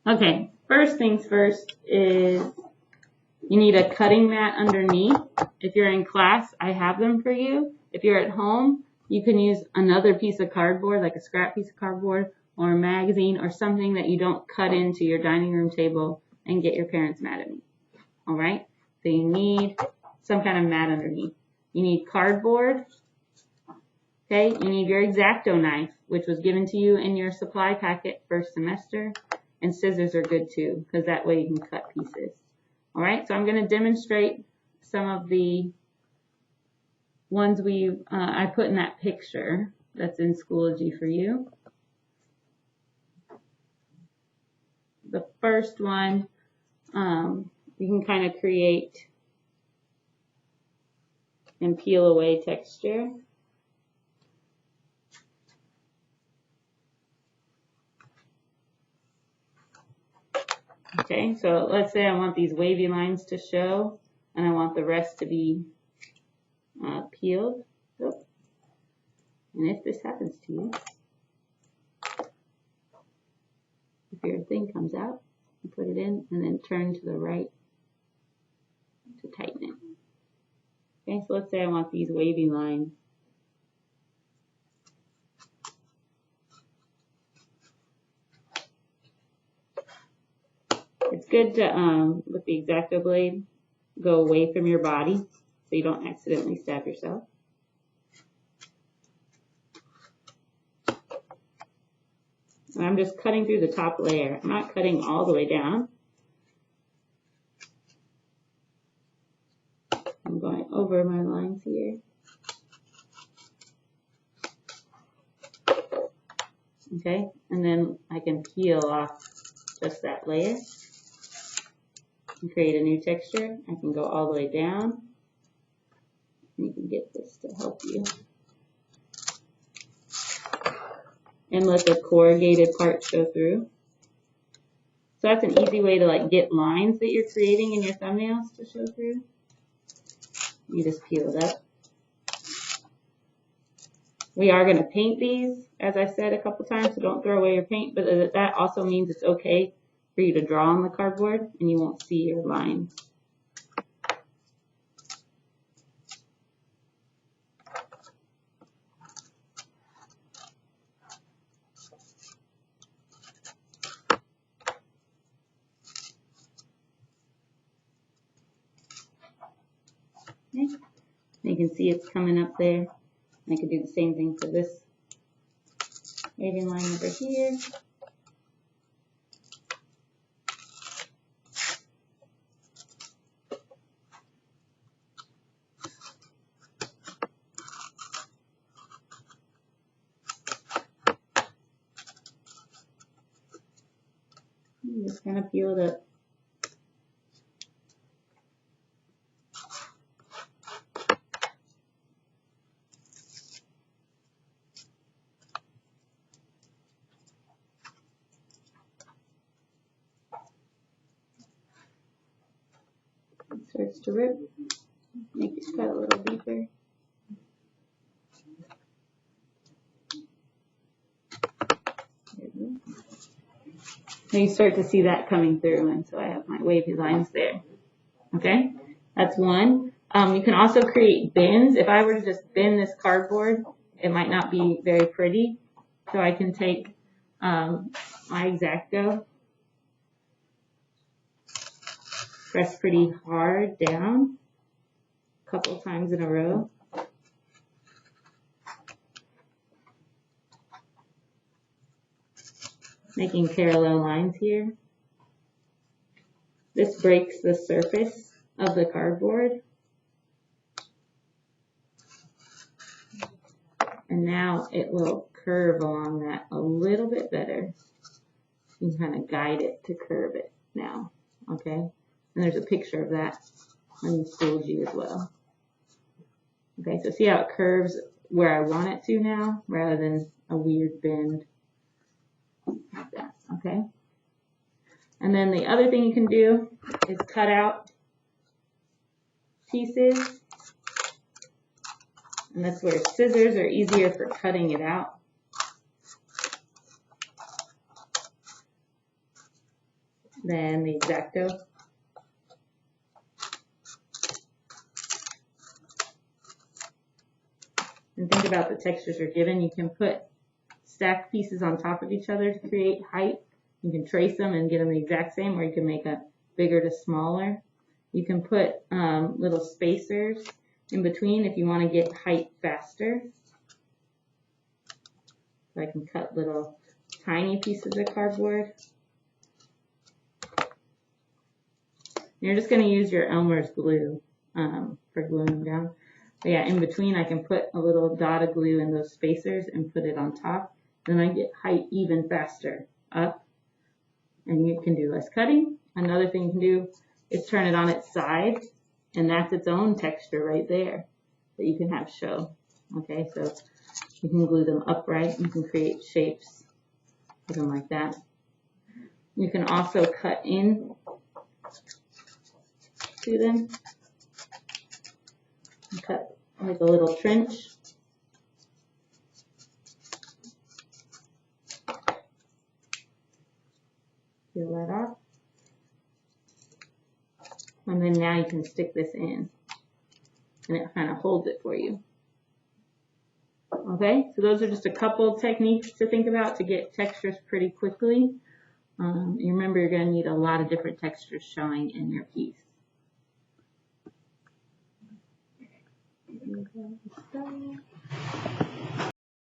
Okay, first things first is you need a cutting mat underneath. If you're in class, I have them for you. If you're at home, you can use another piece of cardboard, like a scrap piece of cardboard or a magazine or something that you don't cut into your dining room table and get your parents mad at me. All right? So you need some kind of mat underneath. You need cardboard. Okay? You need your X-Acto knife, which was given to you in your supply packet first semester. And scissors are good too, because that way you can cut pieces. All right, so I'm going to demonstrate some of the ones I put in that picture that's in Schoology for you. The first one, you can kind of create and peel away texture. Okay, so let's say I want these wavy lines to show, and I want the rest to be peeled. Oh. And if this happens to you, if your thing comes out, you put it in and then turn to the right to tighten it. Okay, so let's say I want these wavy lines. It's good to, with the X-Acto blade, go away from your body so you don't accidentally stab yourself. And I'm just cutting through the top layer. I'm not cutting all the way down. I'm going over my lines here. Okay, and then I can peel off just that layer and create a new texture. I can go all the way down. You can get this to help you. And let the corrugated part show through. So that's an easy way to like get lines that you're creating in your thumbnails to show through. You just peel it up. We are going to paint these, as I said a couple times, so don't throw away your paint, but that also means it's okay for you to draw on the cardboard and you won't see your lines. Okay. You can see it's coming up there. I could do the same thing for this waving line over here. Just kind of peel it up. It starts to rip. Make it cut a little deeper. Now you start to see that coming through, and so I have my wavy lines there. Okay, that's one. You can also create bins. If I were to just bin this cardboard, it might not be very pretty. So I can take my X-Acto, press pretty hard down a couple times in a row. Making parallel lines here. This breaks the surface of the cardboard. And now it will curve along that a little bit better. You can kind of guide it to curve it now, okay? And there's a picture of that on Schoology as well. Okay, so see how it curves where I want it to now, rather than a weird bend like that, okay? And then the other thing you can do is cut out pieces. And that's where scissors are easier for cutting it out. than the X-Acto. And think about the textures you're given. You can put stacked pieces on top of each other to create height. You can trace them and get them the exact same, or you can make a bigger to smaller. You can put little spacers in between if you want to get height faster. So I can cut little tiny pieces of cardboard. You're just going to use your Elmer's glue for gluing down. But yeah, in between I can put a little dot of glue in those spacers and put it on top. Then I get height even faster up. And you can do less cutting. Another thing you can do is turn it on its side, and that's its own texture right there that you can have show. Okay, so you can glue them upright. You can create shapes with them like that. You can also cut in to them and cut like a little trench. Peel that off. And then now you can stick this in, and it kind of holds it for you. Okay, so those are just a couple techniques to think about to get textures pretty quickly. You remember you're going to need a lot of different textures showing in your piece.